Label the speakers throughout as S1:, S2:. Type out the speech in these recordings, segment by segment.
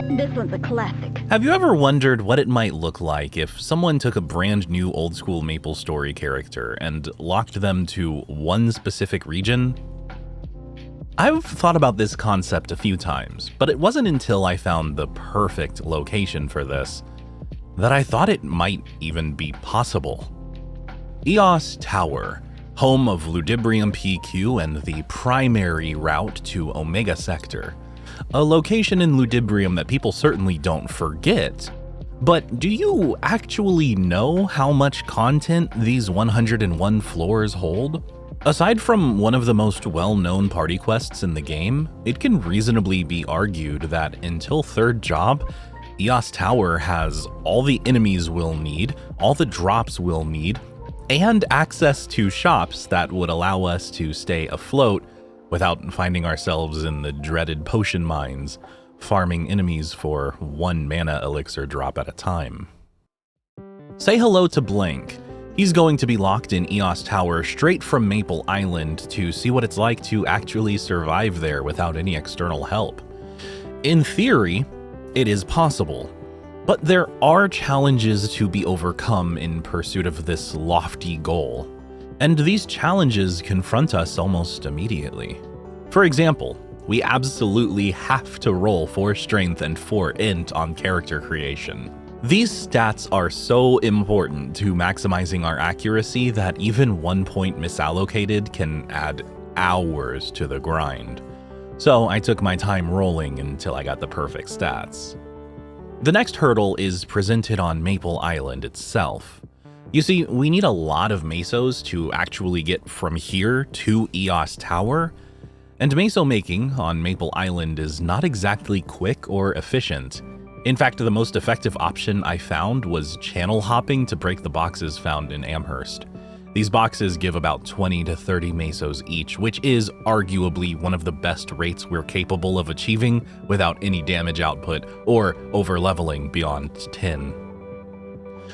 S1: This one's a classic.
S2: Have you ever wondered what it might look like if someone took a brand new old school MapleStory character and locked them to one specific region? I've thought about this concept a few times, but it wasn't until I found the perfect location for this that I thought it might even be possible. EOS Tower, home of Ludibrium PQ and the primary route to Omega Sector. A location in Ludibrium that people certainly don't forget. But do you actually know how much content these 101 floors hold? Aside from one of the most well-known party quests in the game, it can reasonably be argued that until 3rd job, EOS Tower has all the enemies we'll need, all the drops we'll need, and access to shops that would allow us to stay afloat without finding ourselves in the dreaded potion mines, farming enemies for 1 mana elixir drop at a time. Say hello to Blank. He's going to be locked in EOS Tower straight from Maple Island to see what it's like to actually survive there without any external help. In theory, it is possible, but there are challenges to be overcome in pursuit of this lofty goal. And these challenges confront us almost immediately. For example, we absolutely have to roll 4 strength and 4 int on character creation. These stats are so important to maximizing our accuracy that even 1 point misallocated can add hours to the grind. So I took my time rolling until I got the perfect stats. The next hurdle is presented on Maple Island itself. You see, we need a lot of mesos to actually get from here to EOS Tower, and meso making on Maple Island is not exactly quick or efficient. In fact, the most effective option I found was channel hopping to break the boxes found in Amherst. These boxes give about 20 to 30 mesos each, which is arguably one of the best rates we're capable of achieving without any damage output or over-leveling beyond 10.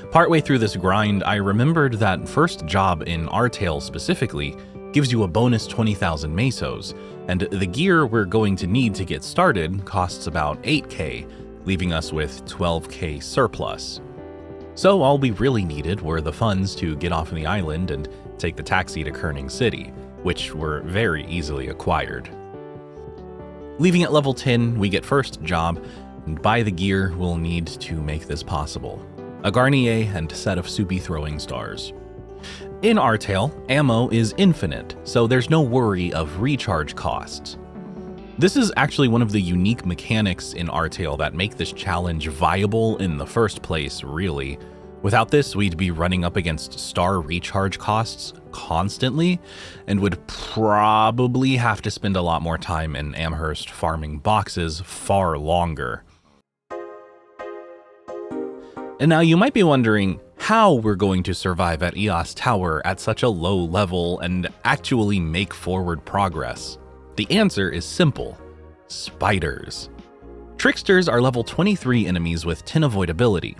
S2: Partway through this grind, I remembered that 1st job in Artale specifically gives you a bonus 20,000 mesos, and the gear we're going to need to get started costs about 8k, leaving us with 12k surplus. So all we really needed were the funds to get off the island and take the taxi to Kerning City, which were very easily acquired. Leaving at level 10, we get 1st job and buy the gear we'll need to make this possible. A Garnier and set of soupy throwing stars. In Artale, ammo is infinite, so there's no worry of recharge costs. This is actually one of the unique mechanics in Artale that make this challenge viable in the first place, really. Without this, we'd be running up against star recharge costs constantly, and would probably have to spend a lot more time in Amherst farming boxes far longer. And now you might be wondering how we're going to survive at EOS Tower at such a low level and actually make forward progress. The answer is simple: spiders. Tricksters are level 23 enemies with 10 avoidability.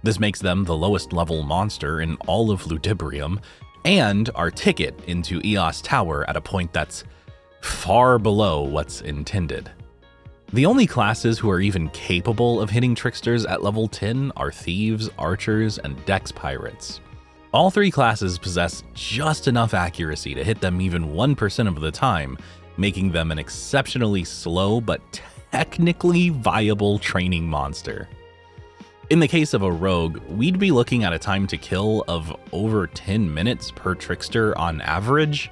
S2: This makes them the lowest level monster in all of Ludibrium, and our ticket into EOS Tower at a point that's far below what's intended. The only classes who are even capable of hitting tricksters at level 10 are thieves, archers, and dex pirates. All 3 classes possess just enough accuracy to hit them even 1% of the time, making them an exceptionally slow but technically viable training monster. In the case of a rogue, we'd be looking at a time to kill of over 10 minutes per trickster on average.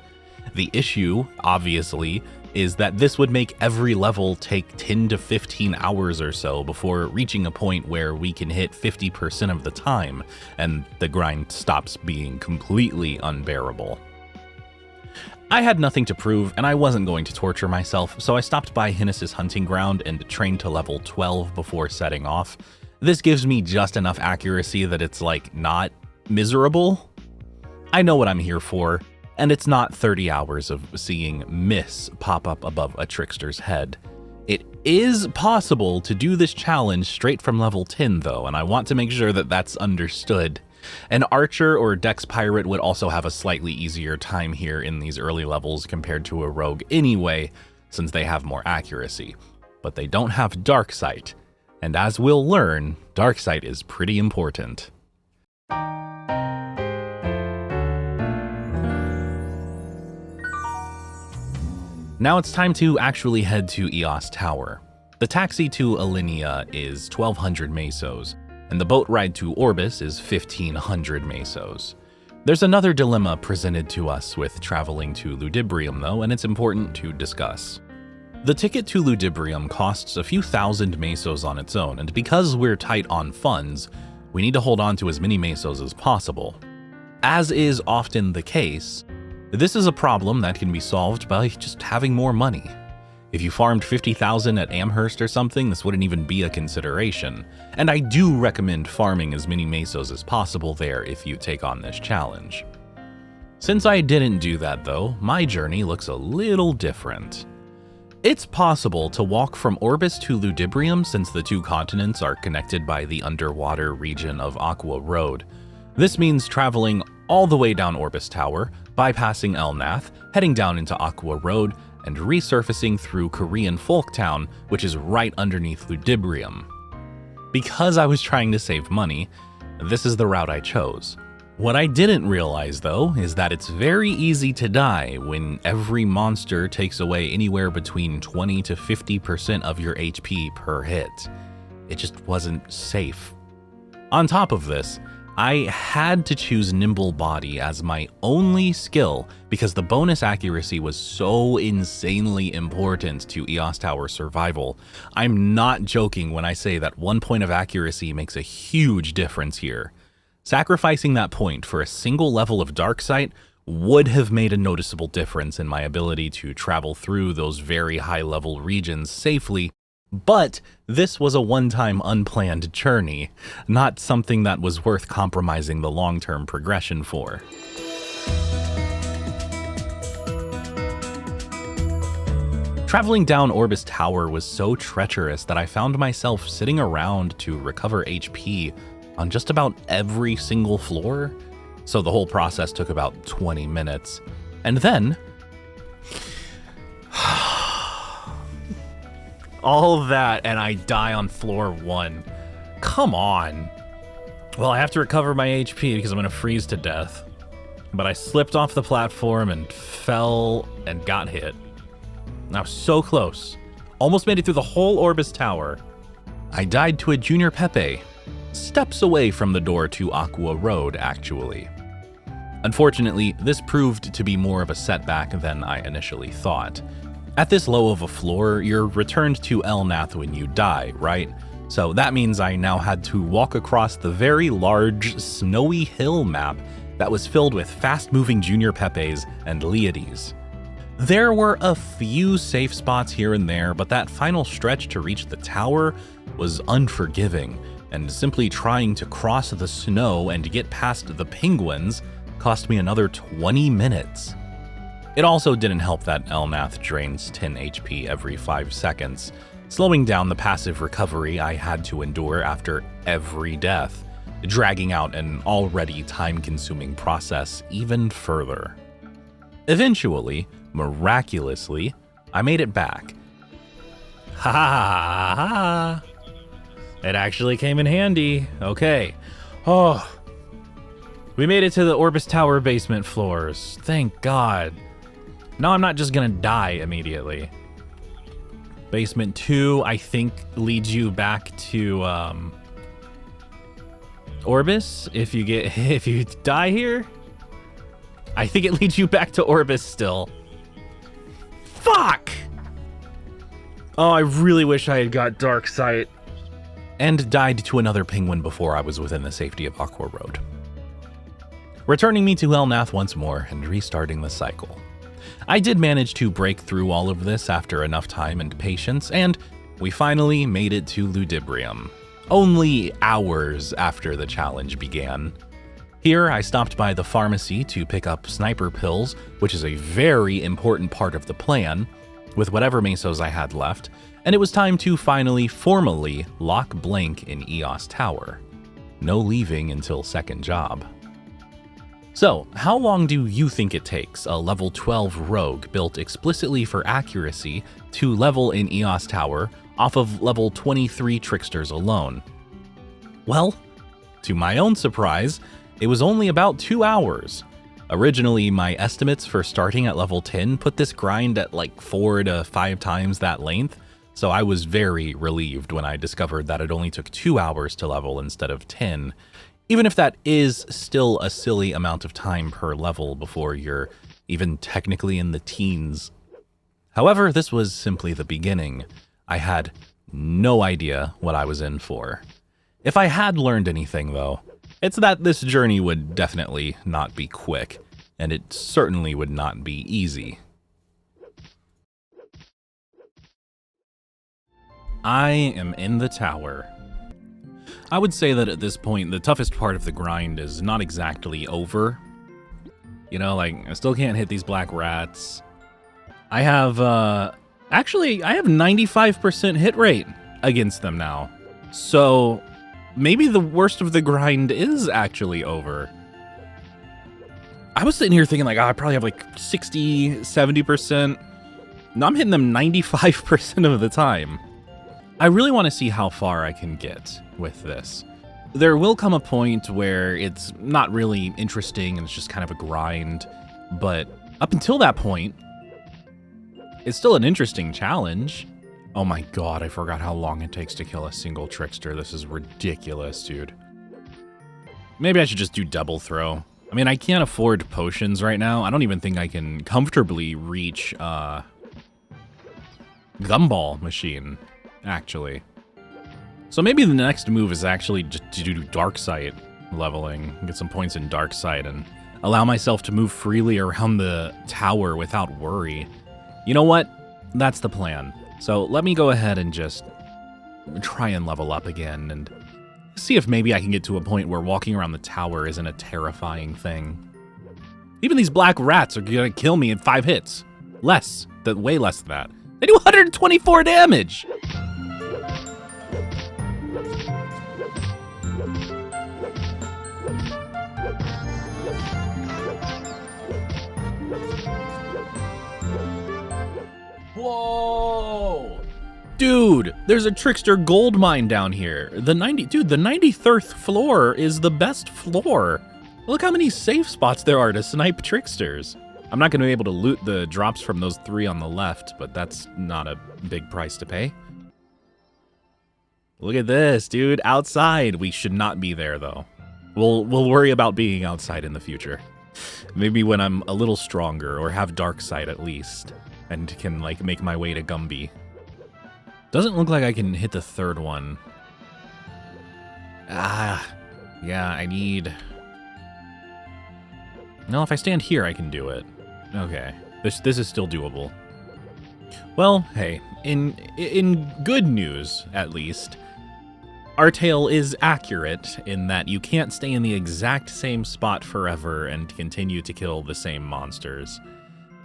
S2: The issue, obviously, is that this would make every level take 10 to 15 hours or so before reaching a point where we can hit 50% of the time, and the grind stops being completely unbearable. I had nothing to prove, and I wasn't going to torture myself, so I stopped by Hennis's hunting ground and trained to level 12 before setting off. This gives me just enough accuracy that it's like not miserable. I know what I'm here for, and it's not 30 hours of seeing miss pop up above a trickster's head. It is possible to do this challenge straight from level 10 though, and I want to make sure that that's understood. An archer or dex pirate would also have a slightly easier time here in these early levels compared to a rogue anyway, since they have more accuracy. But they don't have dark sight. And as we'll learn, darksight is pretty important. Now it's time to actually head to EOS Tower. The taxi to Alinea is 1,200 mesos, and the boat ride to Orbis is 1,500 mesos. There's another dilemma presented to us with traveling to Ludibrium though, and it's important to discuss. The ticket to Ludibrium costs a few thousand mesos on its own, and because we're tight on funds, we need to hold on to as many mesos as possible. As is often the case, this is a problem that can be solved by just having more money. If you farmed 50,000 at Amherst or something, this wouldn't even be a consideration. And I do recommend farming as many mesos as possible there if you take on this challenge. Since I didn't do that though, my journey looks a little different. It's possible to walk from Orbis to Ludibrium since the two continents are connected by the underwater region of Aqua Road. This means traveling all the way down Orbis Tower, bypassing Elnath, heading down into Aqua Road, and resurfacing through Korean Folktown, which is right underneath Ludibrium. Because I was trying to save money, this is the route I chose. What I didn't realize though is that it's very easy to die when every monster takes away anywhere between 20 to 50% of your HP per hit. It just wasn't safe. On top of this, I had to choose Nimble Body as my only skill because the bonus accuracy was so insanely important to EOS Tower survival. I'm not joking when I say that 1 point of accuracy makes a huge difference here. Sacrificing that point for a single level of Darksight would have made a noticeable difference in my ability to travel through those very high-level regions safely. But this was a one-time unplanned journey, not something that was worth compromising the long-term progression for. Traveling down Orbis Tower was so treacherous that I found myself sitting around to recover HP on just about every single floor, so the whole process took about 20 minutes. And then all that, and I die on floor 1. Come on. Well, I have to recover my HP because I'm gonna freeze to death. But I slipped off the platform and fell and got hit. I was so close. Almost made it through the whole Orbis Tower. I died to a Junior Pepe. Steps away from the door to Aqua Road, actually. Unfortunately, this proved to be more of a setback than I initially thought. At this low of a floor, you're returned to Elnath when you die, right? So that means I now had to walk across the very large, snowy hill map that was filled with fast-moving Junior Pepes and Leiades. There were a few safe spots here and there, but that final stretch to reach the tower was unforgiving, and simply trying to cross the snow and get past the penguins cost me another 20 minutes. It also didn't help that Elnath drains 10 HP every 5 seconds, slowing down the passive recovery I had to endure after every death, dragging out an already time-consuming process even further. Eventually, miraculously, I made it back. Ha ha ha ha! It actually came in handy. Okay. Oh. We made it to the Orbis Tower basement floors. Thank God. Now I'm not just gonna die immediately. Basement 2, I think, leads you back to Orbis if you die here. I think it leads you back to Orbis still. Fuck! Oh, I really wish I had got Darksight. And died to another penguin before I was within the safety of Aqua Road. Returning me to Elnath once more and restarting the cycle. I did manage to break through all of this after enough time and patience, and we finally made it to Ludibrium, only hours after the challenge began. Here, I stopped by the pharmacy to pick up sniper pills, which is a very important part of the plan, with whatever mesos I had left, and it was time to finally formally lock Blank in EOS Tower. No leaving until second job. So, how long do you think it takes a level 12 rogue built explicitly for accuracy to level in EOS Tower off of level 23 tricksters alone. Well, to my own surprise, it was only about 2 hours. Originally, my estimates for starting at level 10 put this grind at like 4 to 5 times that length, so I was very relieved when I discovered that it only took 2 hours to level instead of 10, even if that is still a silly amount of time per level before you're even technically in the teens. However, this was simply the beginning. I had no idea what I was in for. If I had learned anything, though, it's that this journey would definitely not be quick, and it certainly would not be easy. I am in the tower. I would say that at this point, the toughest part of the grind is not exactly over. You know, like, I still can't hit these black rats. I have, actually, I have 95% hit rate against them now. So maybe the worst of the grind is actually over. I was sitting here thinking like, oh, I probably have like 60, 70%. No, I'm hitting them 95% of the time. I really want to see how far I can get with this. There will come a point where it's not really interesting and it's just kind of a grind, but up until that point, it's still an interesting challenge. Oh my god, I forgot how long it takes to kill a single trickster. This is ridiculous, dude. Maybe I should just do double throw. I mean, I can't afford potions right now. I don't even think I can comfortably reach Gumball Machine, actually. So maybe the next move is actually just to do Dark Sight leveling, get some points in Dark Sight, and allow myself to move freely around the tower without worry. You know what? That's the plan. So let me go ahead and just try and level up again and see if maybe I can get to a point where walking around the tower isn't a terrifying thing. Even these black rats are gonna kill me in 5 hits. Way less than that. They do 124 damage! Whoa! Dude, there's a trickster gold mine down here. The 93rd floor is the best floor. Look how many safe spots there are to snipe tricksters. I'm not going to be able to loot the drops from those 3 on the left, but that's not a big price to pay. Look at this, dude. Outside. We should not be there, though. We'll worry about being outside in the future. Maybe when I'm a little stronger, or have Dark Sight at least, and can, like, make my way to Gumby. Doesn't look like I can hit the 3rd one. Yeah, I need... No, if I stand here, I can do it. Okay, this is still doable. Well, hey, in good news, at least, our tale is accurate in that you can't stay in the exact same spot forever and continue to kill the same monsters.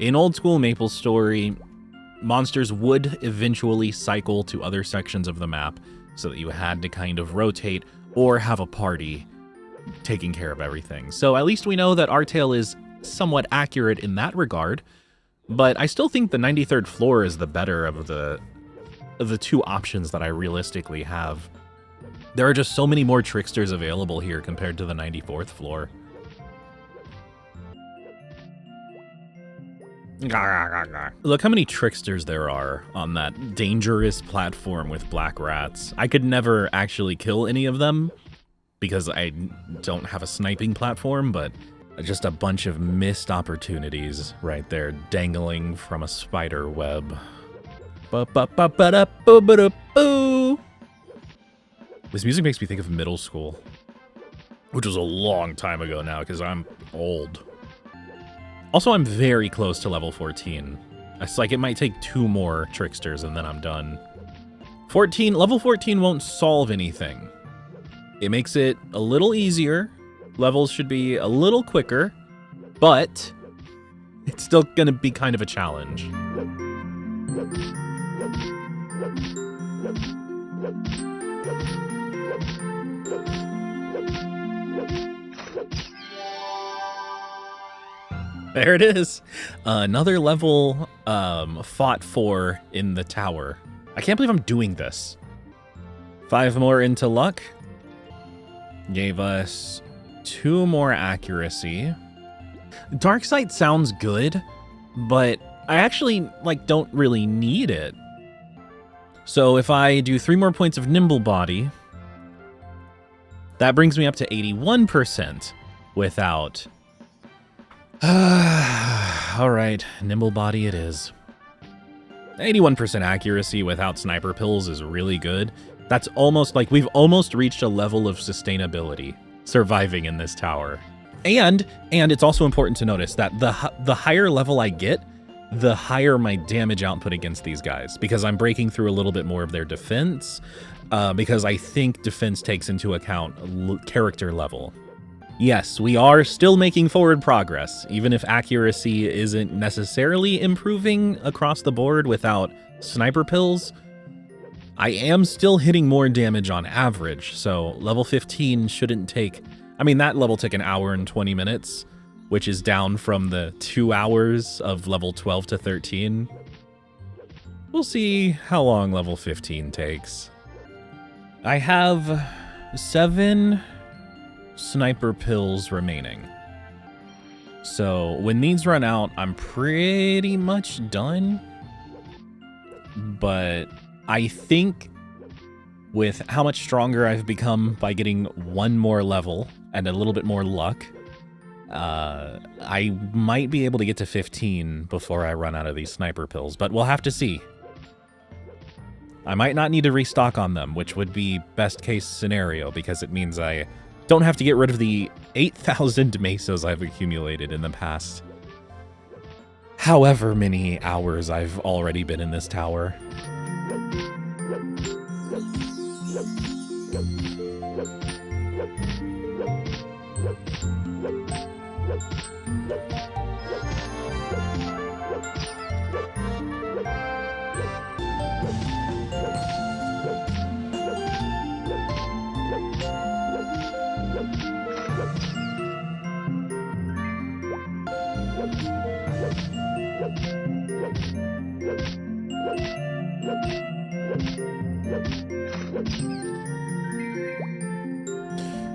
S2: In old school MapleStory, monsters would eventually cycle to other sections of the map so that you had to kind of rotate or have a party taking care of everything. So at least we know that our tale is somewhat accurate in that regard, but I still think the 93rd floor is the better of the 2 options that I realistically have. There are just so many more tricksters available here compared to the 94th floor. Look how many tricksters there are on that dangerous platform with black rats. I could never actually kill any of them because I don't have a sniping platform, but just a bunch of missed opportunities right there dangling from a spider web. This music makes me think of middle school, which was a long time ago now because I'm old. Also, I'm very close to level 14. It's like it might take 2 more tricksters and then I'm done. Level 14 won't solve anything. It makes it a little easier. Levels should be a little quicker, but it's still gonna be kind of a challenge. There it is. Another level fought for in the tower. I can't believe I'm doing this. 5 more into luck. Gave us 2 more accuracy. Dark Sight sounds good, but I actually don't really need it. So if I do 3 more points of Nimble Body, that brings me up to 81% without. All right, Nimble Body it is. 81% accuracy without sniper pills is really good. That's almost like we've almost reached a level of sustainability surviving in this tower. And it's also important to notice that the higher level I get, the higher my damage output against these guys, because I'm breaking through a little bit more of their defense, because I think defense takes into account character level. Yes, we are still making forward progress, even if accuracy isn't necessarily improving across the board without sniper pills. I am still hitting more damage on average, so level 15 shouldn't take... I mean, that level took 1 hour and 20 minutes, which is down from the 2 hours of level 12 to 13. We'll see how long level 15 takes. I have 7 sniper pills remaining. So when these run out, I'm pretty much done. But I think with how much stronger I've become by getting 1 more level and a little bit more luck, I might be able to get to 15 before I run out of these sniper pills, but we'll have to see. I might not need to restock on them, which would be best case scenario, because it means I don't have to get rid of the 8,000 mesos I've accumulated in the past however many hours I've already been in this tower.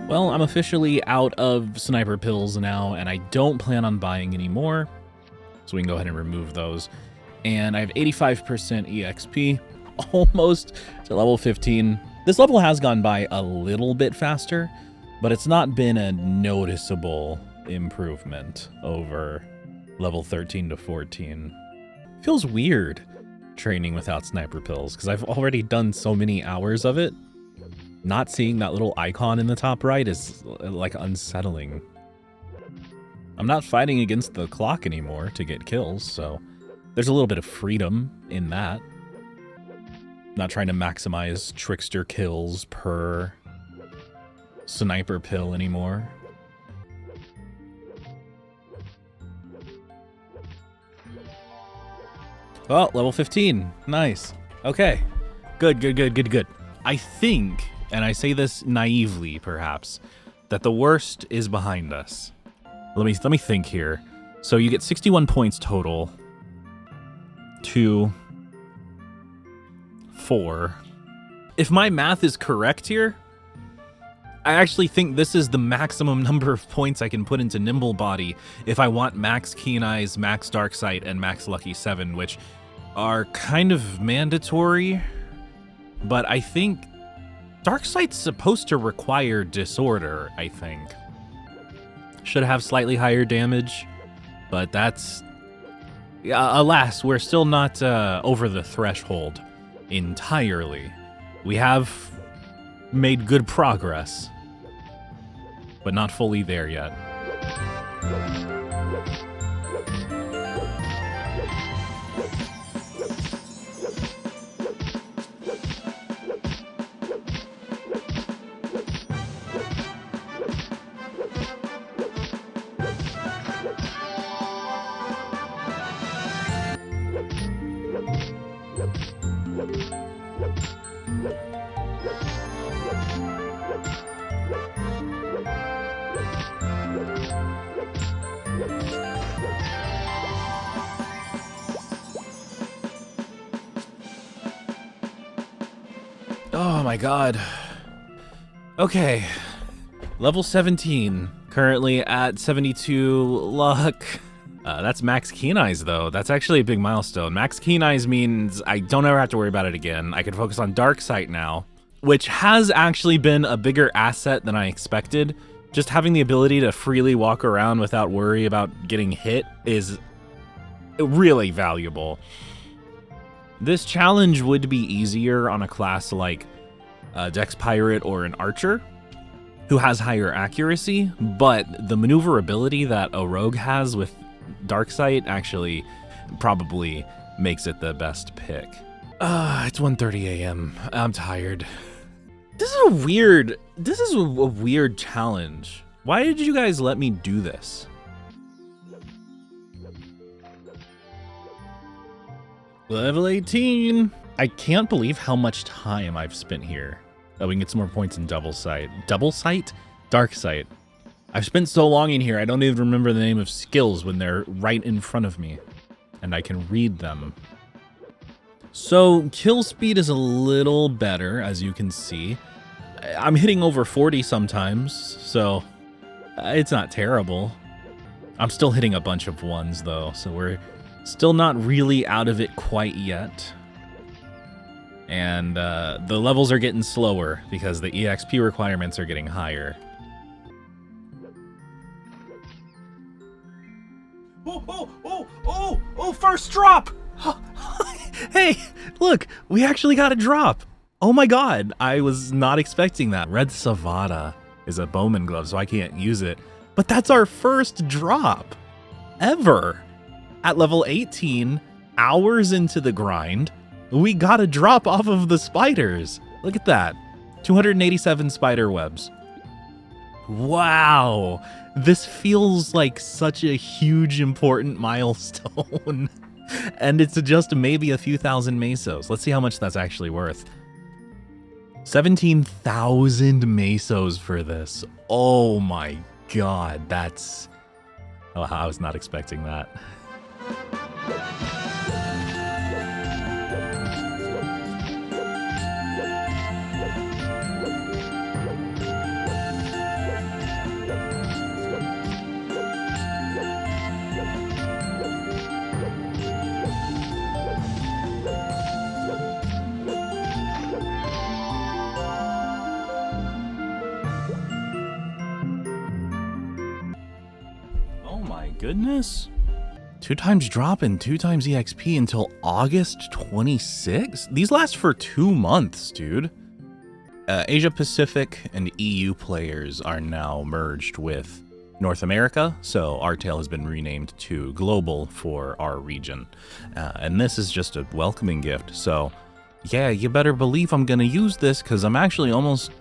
S2: Well, I'm officially out of sniper pills now, and I don't plan on buying any more, so we can go ahead and remove those. And I have 85% EXP, almost to level 15. This level has gone by a little bit faster, but it's not been a noticeable improvement over level 13 to 14. Feels weird training without sniper pills, because I've already done so many hours of it. Not seeing that little icon in the top right is like unsettling. I'm not fighting against the clock anymore to get kills, so there's a little bit of freedom in that. Not trying to maximize trickster kills per sniper pill anymore. Oh, level 15. Nice. Okay. Good. I think, and I say this naively perhaps, that the worst is behind us. Let me think here. So you get 61 points total. 2, 4. If my math is correct here, I actually think this is the maximum number of points I can put into Nimble Body if I want max Keen Eyes, max Dark Sight, and max Lucky 7, which are kind of mandatory. But I think Dark Sight's supposed to require Disorder, I think. Should have slightly higher damage, but that's... alas, we're still not over the threshold entirely. We have made good progress, but not fully there yet. Oh my god. Okay. Level 17. Currently at 72 luck. That's max keen eyes though. That's actually a big milestone. Max keen eyes means I don't ever have to worry about it again. I can focus on dark sight now, which has actually been a bigger asset than I expected. Just having the ability to freely walk around without worry about getting hit is really valuable. This challenge would be easier on a class like Dex Pirate or an Archer, who has higher accuracy, but the maneuverability that a rogue has with Darksight actually probably makes it the best pick. It's 1:30 a.m. I'm tired. This is a weird challenge. Why did you guys let me do this? Level 18. I can't believe how much time I've spent here. Oh, we can get some more points in double sight. Double sight? Dark sight. I've spent so long in here, I don't even remember the name of skills when they're right in front of me. And I can read them. So, kill speed is a little better, as you can see. I'm hitting over 40 sometimes, so it's not terrible. I'm still hitting a bunch of ones, though, so we're still not really out of it quite yet. And the levels are getting slower because the EXP requirements are getting higher. Oh, first drop! Hey, look, we actually got a drop. Oh my god, I was not expecting that. Red Savata is a bowman glove, so I can't use it. But that's our first drop ever. At level 18, hours into the grind, we got a drop off of the spiders. Look at that. 287 spider webs. Wow. This feels like such a huge, important milestone. And it's just maybe a few thousand mesos. Let's see how much that's actually worth. 17,000 mesos for this. Oh my god, that's... Oh, I was not expecting that. Goodness. 2 times drop and 2 times EXP until August 26th? These last for 2 months, dude. Asia Pacific and EU players are now merged with North America, so our tail has been renamed to Global for our region. And this is just a welcoming gift, so yeah, you better believe I'm gonna use this because I'm actually almost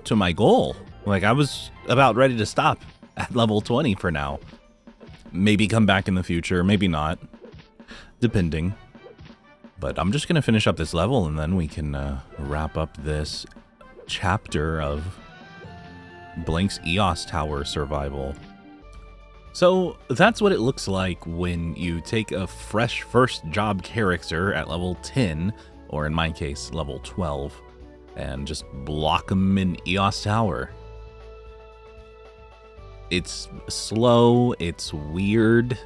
S2: to my goal. Like, I was about ready to stop at level 20 for now. Maybe come back in the future, maybe not, depending. But I'm just going to finish up this level and then we can wrap up this chapter of Blank's EOS Tower survival. So that's what it looks like when you take a fresh first job character at level 10, or in my case, level 12, and just block them in EOS Tower. It's slow, it's weird,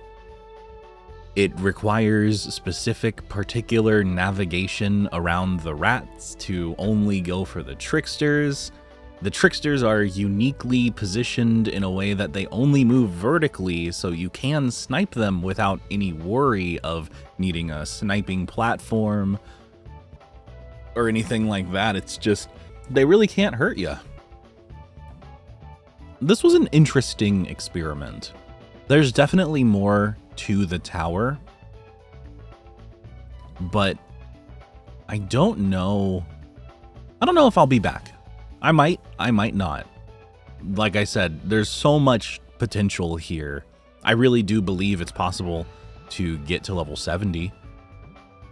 S2: it requires specific particular navigation around the rats to only go for the tricksters. The tricksters are uniquely positioned in a way that they only move vertically, so you can snipe them without any worry of needing a sniping platform or anything like that. It's just, they really can't hurt you. This was an interesting experiment. There's definitely more to the tower, but I don't know if I'll be back. I might not. Like I said, there's so much potential here. I really do believe it's possible to get to level 70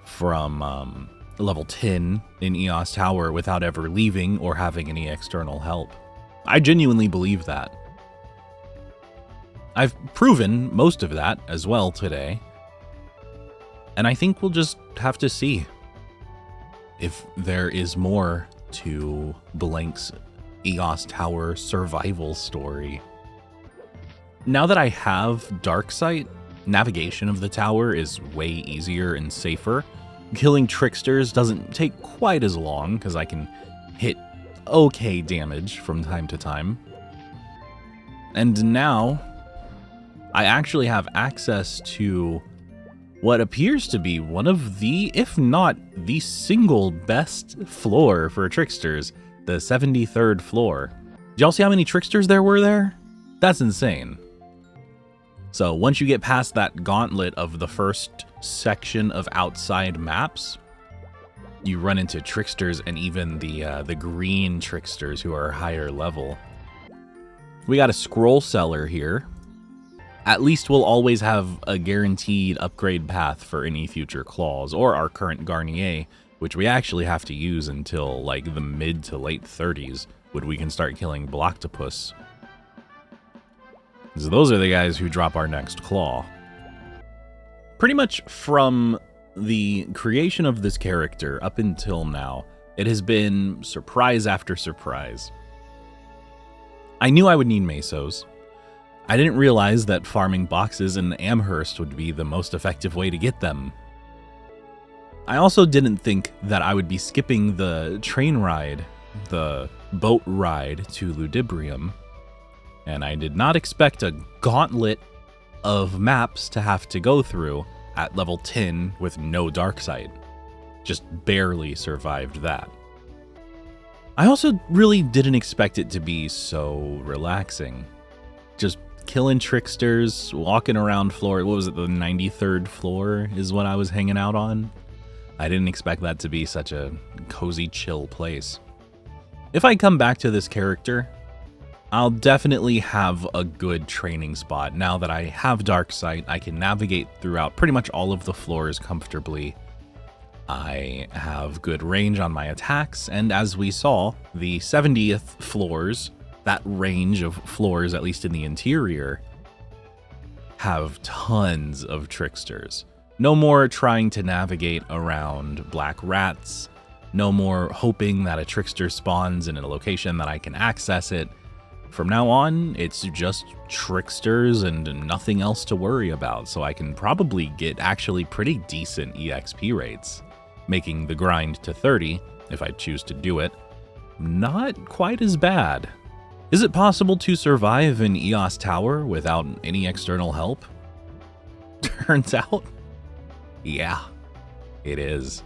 S2: from level 10 in EOS Tower without ever leaving or having any external help. I genuinely believe that. I've proven most of that as well today. And I think we'll just have to see if there is more to Blank's EOS Tower survival story. Now that I have Dark Sight, navigation of the tower is way easier and safer. Killing tricksters doesn't take quite as long because I can hit okay damage from time to time. And now I actually have access to what appears to be one of the, if not the single best floor for tricksters, the 73rd floor. Did y'all see how many tricksters there were there? That's insane. So once you get past that gauntlet of the first section of outside maps, you run into tricksters and even the green tricksters who are higher level. We got a scroll seller here. At least we'll always have a guaranteed upgrade path for any future claws, or our current Garnier, which we actually have to use until like the mid to late 30s, when we can start killing Blocktopus. So those are the guys who drop our next claw. Pretty much from the creation of this character up until now, it has been surprise after surprise. I knew I would need Mesos. I didn't realize that farming boxes in Amherst would be the most effective way to get them. I also didn't think that I would be skipping the train ride, the boat ride to Ludibrium, and I did not expect a gauntlet of maps to have to go through at level 10 with no dark sight. Just barely survived that. I also really didn't expect it to be so relaxing. Just killing tricksters, walking around floor, what was it, the 93rd floor is what I was hanging out on? I didn't expect that to be such a cozy, chill place. If I come back to this character, I'll definitely have a good training spot. Now that I have Dark Sight, I can navigate throughout pretty much all of the floors comfortably. I have good range on my attacks, and as we saw, the 70th floors, that range of floors, at least in the interior, have tons of tricksters. No more trying to navigate around black rats. No more hoping that a trickster spawns in a location that I can access it. From now on, it's just tricksters and nothing else to worry about, so I can probably get actually pretty decent EXP rates, making the grind to 30, if I choose to do it, not quite as bad. Is it possible to survive in EOS Tower without any external help? Turns out, yeah, it is.